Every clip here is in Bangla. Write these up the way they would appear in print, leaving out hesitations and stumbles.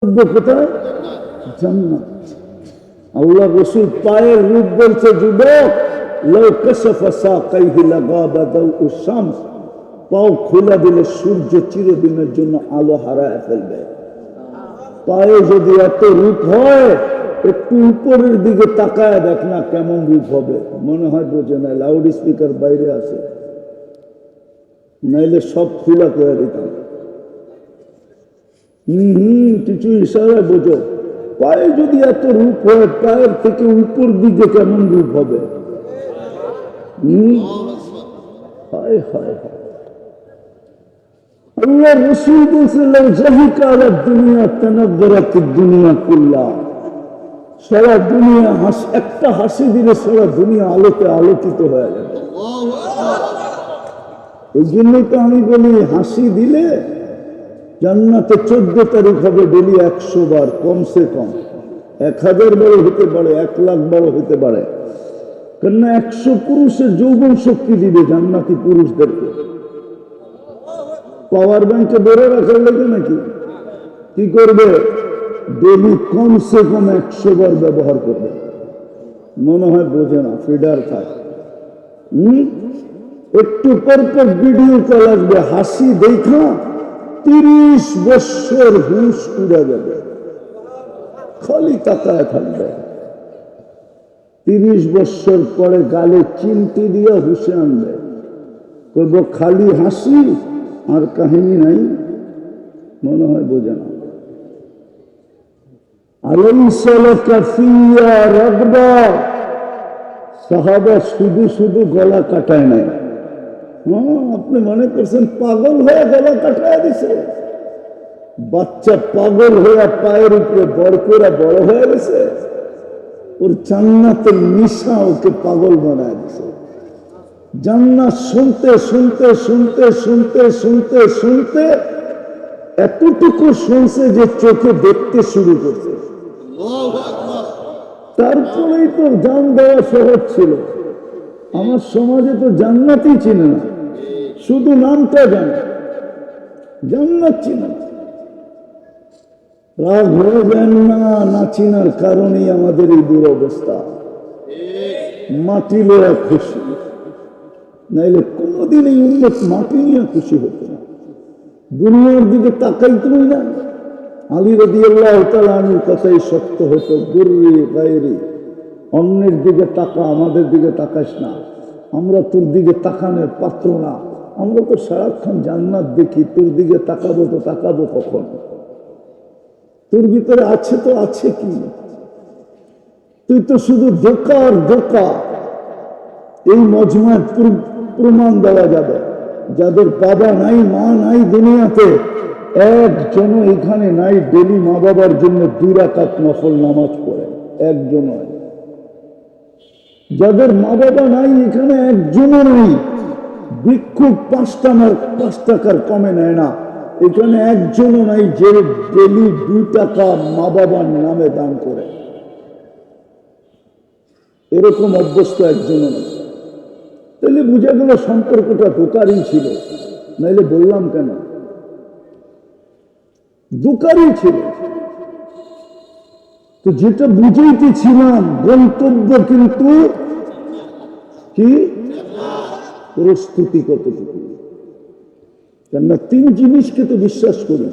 কোথায়? জান্নাত। আল্লাহ রাসূল পায়ের রূপ বলছে, যুবক লাউ কাশাফা সাকাইহি লাগাবা দাউ শামস, পাও খোলা দিলে সূর্য চিরদিনের জন্য আলো হারায় ফেলবে। পায়ে যদি এত রূপ হয়, একটু উপরের দিকে তাকায় দেখ না কেমন রূপ হবে। মনে হয় বোঝে না, লাউড স্পিকার বাইরে আছে, নাইলে সব খোলা করে দিতাম। কিছু ইশারা বোঝো। পায়ে যদি এত রূপ হয়, পায়ের থেকে উপর দিকে কেমন রূপ হবে? আল্লাহ রাসূল বলেছিলেন, জাহিকা আলা দুনিয়া তানাব্বারাত দুনিয়া কুল্লা, সারা দুনিয়া একটা হাসি দিলে সারা দুনিয়া আলোতে আলোকিত হয়ে যাবে। এই জন্যই তো আমি বলি, হাসি দিলে জান্নাতে 14 তারিখ হবে ডেলি 100 বার, কমসে কম 1000 বারও হতে পারে, 1 লাখ বারও হতে পারে। কেননা 100 পুরুষের যৌবন শক্তি দিবে জান্নাতি পুরুষদেরকে। পাওয়ার ব্যাংকে বেড়ে রাখার লেগে নাকি কি করবে? ডেলি কমসে কম 100 বার ব্যবহার করবে। মনে হয় বোঝে না, ফিডার খায়। একটু পর পর ভিডিও কল আসবে, হাসি দেখা 30 বছর হুঁশ উড়ে যাবে, খালি তাকায় থাকবে। 30 বছর পরে গালে চিমটি দিয়ে হুঁশে আনবে, করব খালি হাসি আর কাহিনী নাই। মনে হয় বোঝে না। আলাইসা লাকা ফিয়া রাগবা, সাহাবা শুধু শুধু গলা কাটায় নাই। আপনি মনে করছেন পাগল হয়ে গলা কাটায় দিছে? বাচ্চা পাগল হয়ে পায়ের উপরে বড় করে বড় হয়ে গেছে। ওর জান্নাতের নিশা ওকে পাগল বানায় দিছে। জান্নাত শুনতে শুনতে শুনতে শুনতে শুনতে শুনতে এতটুকু শুনছে যে চোখে দেখতে শুরু করছে। তারপরেই তো জান দেওয়া সহজ ছিল। আমার সমাজে তো জান্নাতই চিনে না, শুধু নামটা জানে, জান্নাত চিনে না। রাগ হয়ে যান না চিনার কারণেই আমাদের এই দুরবস্থা। মাটি লয়া খুশি, নাইলে কোনোদিন এই উন্নত মাটি নিয়ে খুশি হতো না। দুনিয়ার দিকে তাকাইতই না। আলী রাদিয়াল্লাহু তাআলা আনহুর কথাই সত্য হতো, গুররি গায়রি, অন্যের দিকে তাকা, আমাদের দিকে তাকাস না। আমরা তোর দিকে তাকানোর পাত্র না। আমরা তো সারাক্ষণ জান্নাত দেখি, তোর দিকে তাকাবো তো তাকাবো কখন? তোর ভিতরে আছে তো আছে কি? তুই তো শুধু ধোঁকা আর ধোঁকা। এই মজমায় প্রমাণ দেওয়া যাবে, যাদের বাবা নাই মা নাই দুনিয়াতে, একজন এখানে নাই ডেলি মা বাবার জন্য 2 রাকাত নফল নামাজ পড়ে, একজন। যাদের মা বাবা নাই এখানে একজনও নেই, ভিক্ষুক 5 টাকার কমে নেয় না, এখানে একজনও নাই যে ডেলি 2 টাকা মা বাবার নামে দান করে। এরকম অভ্যস্ত একজনও নেই। তাহলে বুঝা গেল সম্পর্কটা দোকারই ছিল, নাইলে বললাম কেন? দোকারই ছিল। তো যেটা বুঝাইতেছিলাম, গন্তব্য কিন্তু কি প্রস্তুতি কতটুকু। কেননা 3 জিনিসকে তো বিশ্বাস করি,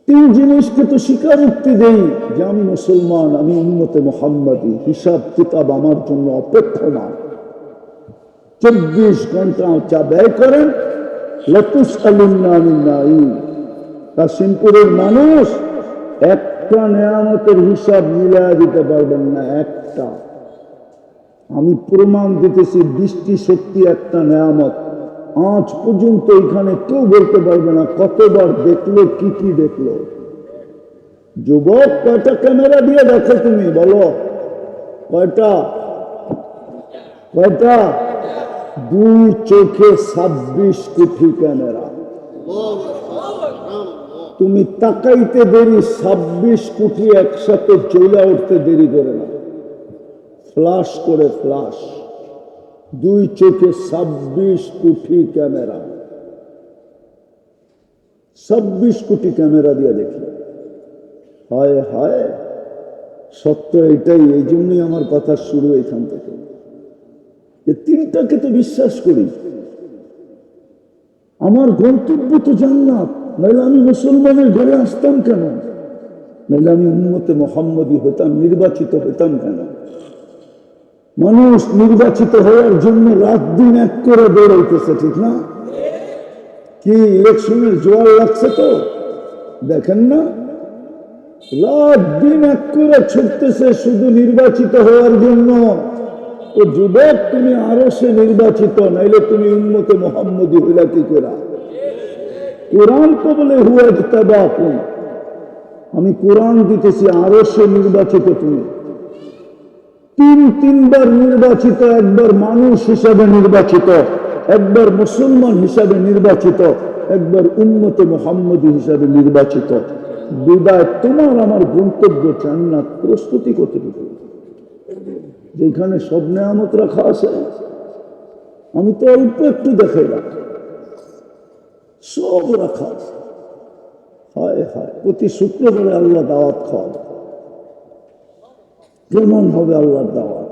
3 জিনিসকে তো স্বীকারোক্তি দেই যে আমি মুসলমান, আমি উম্মতে মুহাম্মাদি, হিসাব কিতাব আমার জন্য অপেক্ষমান। 24 ঘন্টা চা ব্যয় করেন। লাতুসআলুন্না আনিন নাঈম। কাশিমপুরের মানুষ একটা নেয়ামতের হিসাব মিলায় দিতে পারবেন না, একটা। আমি প্রমাণ দিতেছি, দৃষ্টি শক্তি একটা নেয়ামত। আজ পর্যন্ত এখানে কেউ বলতে পারবে না কতবার দেখলো, কি কি দেখলো। যুবক, কয়টা ক্যামেরা দিয়ে দেখো তুমি, বলো কয়টা? কয়টা? 2 চোখে 26 কোটি ক্যামেরা। তুমি তাকাইতে দেরি, 26 কোটি একসাথে চলে উঠতে দেরি করে না। ফ্লাশ করে ফ্লাশ, 2 চোখে 26 কোটি ক্যামেরা, 26 কোটি ক্যামেরা দিয়ে দেখলো। হায় হায়, সত্য এটাই। এই জন্যই আমার কথা শুরু এখান থেকে। এই তিনটাকে তো বিশ্বাস করি। আমার গন্তব্য তো জান্নাত, নাহলে আমি মুসলমানের ঘরে আসতাম কেন? নাহলে আমি উম্মতে মুহাম্মদী হতাম, নির্বাচিত হতাম কেন? মানুষ নির্বাচিত হওয়ার জন্য রাত দিন এক করে দৌড়াইতেছে, ঠিক না? কি ইলেকশনের জোয়ার লাগছে তো দেখেন না? রাত দিন এক করে ছুটতেছে শুধু নির্বাচিত হওয়ার জন্য। ও যুবক, তুমি আরো সে নির্বাচিত, নাইলে তুমি উম্মতে মুহাম্মদী হইলা কি করে? কোরআন তো বলে হুয়া জিতাবাকুম, আমি কোরআন দিতেছি, আরো সে নির্বাচিত তুমি। তিনবার নির্বাচিত, একবার মানুষ হিসাবে নির্বাচিত, একবার মুসলমান হিসাবে নির্বাচিত, একবার উম্মতে মুহাম্মদী হিসাবে নির্বাচিত। বিদায় তোমার আমার গন্তব্য জান্নাত। প্রস্তুতি কতটুকু? যেখানে সব নেয়ামত রাখা আছে, আমি তো অল্প একটু দেখাইলাম, সব রাখা আছে। হায় হায়, প্রতি শুক্রবারে আল্লাহ দাওয়াত খাওয়াবে। কেমন হবে আল্লাহর দাওয়াত?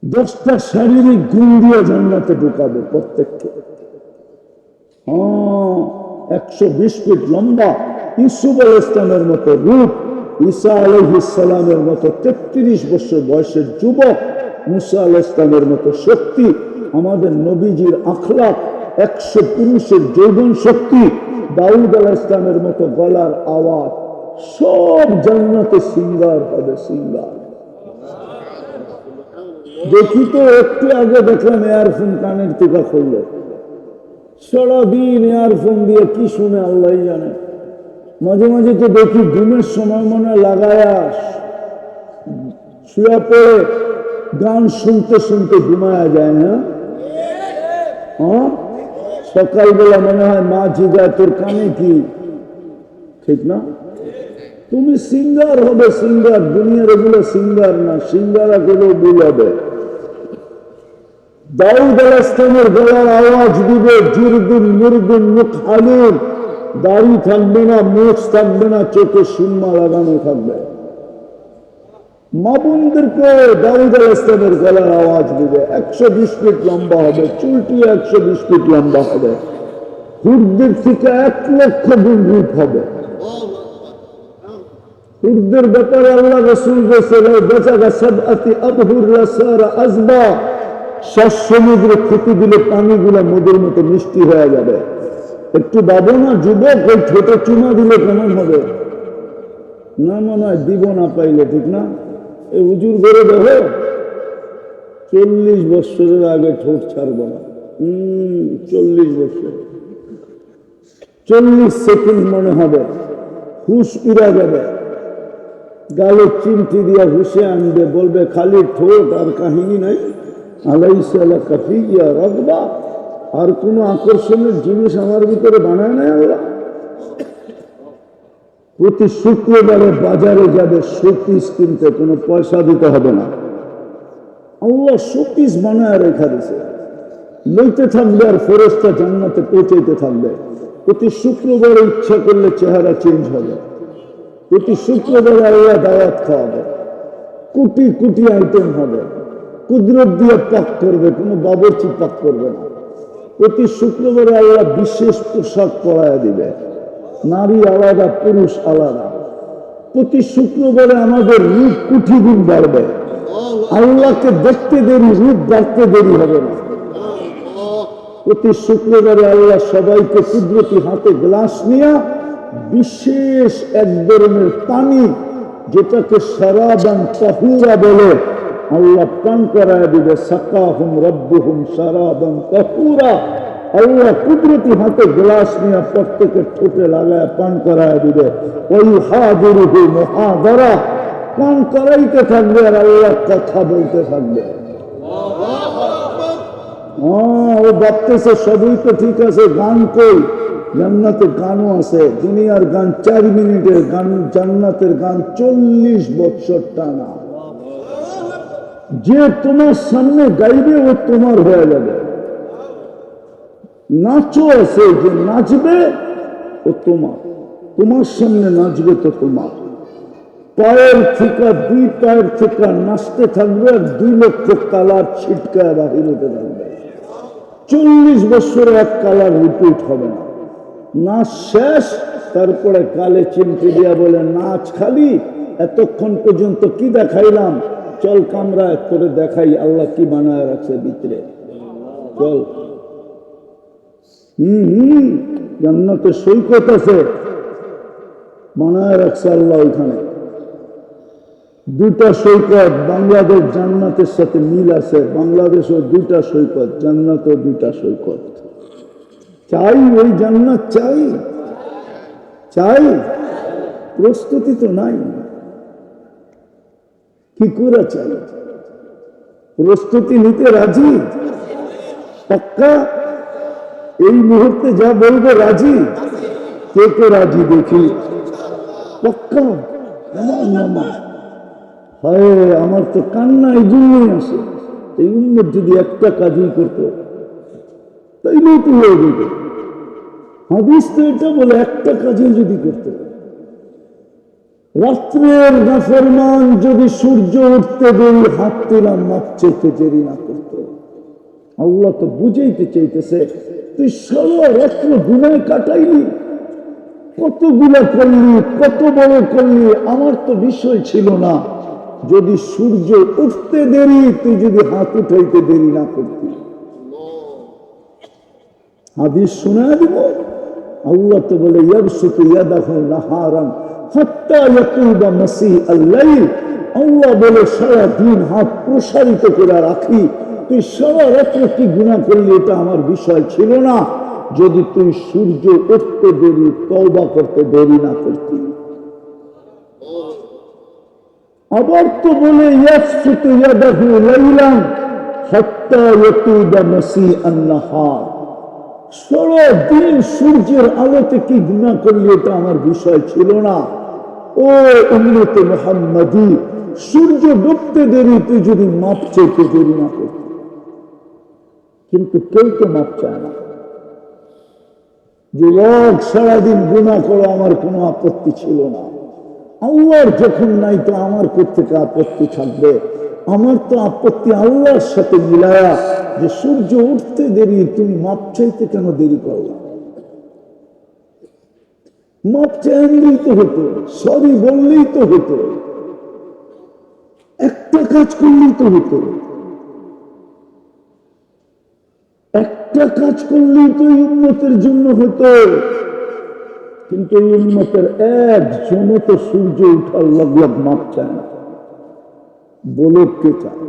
10টা শারীরিক গুণ দিয়ে জান্নাতে ঢুকাবে প্রত্যেককে। 120 ফিট লম্বা, ইউসুফ আলাইহিস ইসলামের মতো রূপ, ঈসা আলাইহিস সালামের মতো 33 বছর বয়সের যুবক, মুসা আলাইহিস ইসলামের মতো শক্তি, আমাদের নবীজির আখলাক, 100 পুরুষের যৌবন শক্তি, দাউদ আলাইহিস ইসলামের মতো গলার আওয়াজ, সব জান্নাতে সিঙ্গার হবে, সিঙ্গার। দেখি তো একটু আগে দেখলাম এয়ারফোন কানের টিকা খুললো, সারাদিন এয়ারফোন দিয়ে কি শুনে আল্লাহ জানে। মাঝে মাঝে তো দেখি ঘুমের সময় মনে লাগায়া শুয়ে পড়ে গান শুনতে শুনতে ঘুমায়া যায়। হ্যাঁ, সকালবেলা মনে হয় মা জিগায় তোর কানে কি, ঠিক না? তুমি সিঙ্গার হবে, সিঙ্গার। দুনিয়ার এগুলো সিঙ্গার না, সিঙ্গারা গেলেও ভুল হবে। দাউদ আলাইহিস সালামের গলার আওয়াজ দিবে, জুরদুন মুরদুন মুকহালুন, দাড়ি থাকবে না, মুছ থাকবে না, চোখে সুরমা লাগানো থাকবে। মা বোনদেরকে দাউদ আলাইহিস সালামের গলার আওয়াজ দিবে। 120 ফিট লম্বা হবে, চুলটি 120 ফিট লম্বা হবে, হুরদের থেকে 1 লক্ষ গুণ রূপ হবে। হুরদের ব্যাপারে আল্লাহ রাসূল বলেছেন, সমুদ্রে ক্ষতি দিলে পানিগুলো মধুর মতো মিষ্টি হয়ে যাবে। একটু ভাবো না যুবক, ওই ছোট চুমা দিলে কেমন হবে? না মনে হয় দিব না পাইলে, ঠিক না? এই হুজুর করে দেখো, 40 বছরের আগে ঠোঁট ছাড়বো না। 40 বছর, 40 সেকেন্ড মনে হবে হুশ উড়া যাবে। গালে চিমটি দিয়া হুশে আনবে, বলবে খালি ঠোঁট আর কাহিনী নাই। আলাইসা লাকা ফিয়া রাগবা, আর কোন আকর্ষণের জিনিস আমার ভিতরে বানায় নাই আল্লাহ। প্রতি শুক্রবারে বাজারে যাবে শোপিস কিনতে, কোনো পয়সা দিতে হবে না। আল্লাহ শোপিস বানায় রেখা দিছে, লইতে থাকবে আর ফেরেশতা জান্নাতে পৌঁছাইতে থাকবে। প্রতি শুক্রবারে ইচ্ছা করলে চেহারা চেঞ্জ হবে। প্রতি শুক্রবারে আল্লাহ দাওয়াত খাওয়াবে, কোটি কোটি আইটেম হবে, কুদরত দিয়ে পাক করবে, কোনো বাবরচি পাক করবে না। প্রতি শুক্রবারে আল্লাহ বিশেষ পোশাক পরায় দিবে, নারী আলাদা, পুরুষ আলাদা। প্রতি শুক্রবারে আমাদের রূপ কোটি গুণ বাড়বে। আল্লাহকে দেখতে দেরি, রূপ বাড়তে দেরি হবে না। প্রতি শুক্রবারে আল্লাহ সবাইকে কুদরতি হাতে গ্লাস নিয়ে বিশেষ এক ধরনের পানি, যেটাকে শারাবান তাহুরা বলে, আল্লাহ পান করায় দিবে। সাকাহুম রাব্বুহুম শারাবান তাহুরা। আল্লাহ কুদরতি হাতে গ্লাস নিয়ে প্রত্যেকের ঠোঁটে লাগায় পান করায় দিবে। ওয়াইহাদিরুহু মুহাদারা, পান করাইতে থাকবে আর আল্লাহ কথা বলতে থাকবে। ও ভাবতেছে সবই তো ঠিক আছে, গান কই? জান্নাতের গানও আছে। দুনিয়ার গান 4 মিনিটের গান, জান্নাতের গান 40 বছর টানা। যে তোমার সামনে গাইবে ও তোমার হয়ে যাবে। নাচও আছে, যে নাচবে ও তোমার। তোমার সামনে নাচবে তো তোমার পায়ের থেকে, 2 পায়ের থেকে নাচতে থাকবে, আর 2 লক্ষ কালার ছিটকায় বাহির হতে থাকবে। 40 বছরে এক কালার রিপিট হবে না। নাচ শেষ, তারপরে কালে চিমটি দিয়া বলে নাচ খালি, এতক্ষণ পর্যন্ত কি দেখাইলাম, চল কামরা করে দেখাই আল্লাহ কি বানায় রাখছে ভিতরে, চল। জান্নাতে সৈকত আছে, বানায় রাখছে আল্লাহ ওইখানে। 2টা সৈকত, বাংলাদেশ জান্নাতের সাথে মিল আছে। বাংলাদেশও 2টা সৈকত, জান্নাতও 2টা সৈকত। চাই ওই জান্নাত, চাই চাই, প্রস্তুতি তো নাই। কি করে চাই? প্রস্তুতি নিতে রাজি? পাক্কা? এই মুহূর্তে যা বলবো রাজি? কে কে রাজি দেখি? পাক্কা? হায়, আমার তো কান্না এই জন্যই আসে। এই উম্মত যদি একটা কাজই করতো তাইলেই তো হয়ে যেত। হাদিস তো এটা বলে একটা কাজই যদি করতো। রাত্রের নাফরমান যদি সূর্য উঠতে দেরি হাত তুলাম মাপ চাইতে দেরি না করতো। আল্লাহ তো বুঝাইতে চাইতেছে, তুই সারা রাত্র গুনায় কাটাইলি, কতগুলা করলি, কত বড় করলি, আমার তো বিষয় ছিল না। যদি সূর্য উঠতে দেরি, তুই যদি হাত উঠাইতে দেরি না করতি। হাদিস শোনা দিব। আল্লাহ তো বলে ইয়াবসুতু ইয়াদাহু নাহারান হাত্তা ইয়াকুবা মাসিআল লাইল। আল্লাহ বলে সারা দিন হাত প্রসারিত করে রাখি, তুই সারা রাত্র কি গুনাহ করলি এটা আমার বিষয় ছিল না, যদি তুই সূর্য উঠতে দেরি, তওবা করতে দেরি না করতি। আবার তো বলে ইয়াবসুতু ইয়াদাহু লাইলান হাত্তা ইয়াকুবা মাসিআন নাহার। সারা দিন সূর্যের আলোতে কি গুনাহ করলি এটা আমার বিষয় ছিল না। ও উম্মতে মুহাম্মাদি, সূর্য ডুবতে দেরি তুই যদি মাপ চাইতে দেরি না করতি। কিন্তু কেউ তো মাপ চায় না। যে লোক সারাদিন গুনাহ করো আমার কোনো আপত্তি ছিল না, আল্লাহর যখন নাই তো আমার কোত্থেকে আপত্তি থাকবে? আমার তো আপত্তি আল্লাহর সাথে মিলায়া, যে সূর্য উঠতে দেরি তুমি মাপ চাইতে কেন দেরি করলা? মাপ চাইলেই তো হতো, সরি বললেই তো হতো, একটা কাজ করলেই তো হতো, একটা কাজ করলেই তো এই উম্মতের জন্য হতো। কিন্তু এই উম্মতের একজনও তো সূর্য উঠার লগ মাপ চায় না। বলো কে চায়?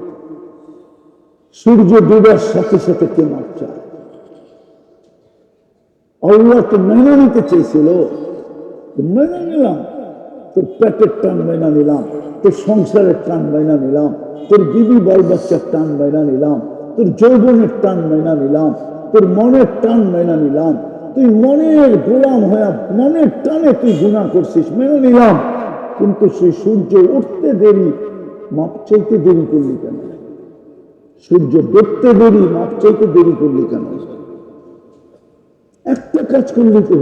সূর্য ডুবার সাথে সাথে কে মাপ চায়? আল্লাহ তো মেনে নিতে চেয়েছিল, মেনে নিলাম। তোর পেটের টান মেনা নিলাম, তোর সংসারের টান মেনা নিলাম, তোর বিবি বাল বাচ্চার টান মেনা নিলাম, তোর যৌবনের টান মেনা নিলাম, তোর মনের টান মেনা নিলাম। তুই মনের গোলাম হয়ে মনের টানে তুই গুনাহ করছিস, মেনে নিলাম। কিন্তু সেই সূর্য উঠতে দেরি, মাপ চাইতে দেরি করলি কেন? সূর্য ডুবতে দেরি, মাপ চাইতে দেরি করলি কেন? একটা কাজ করলি তো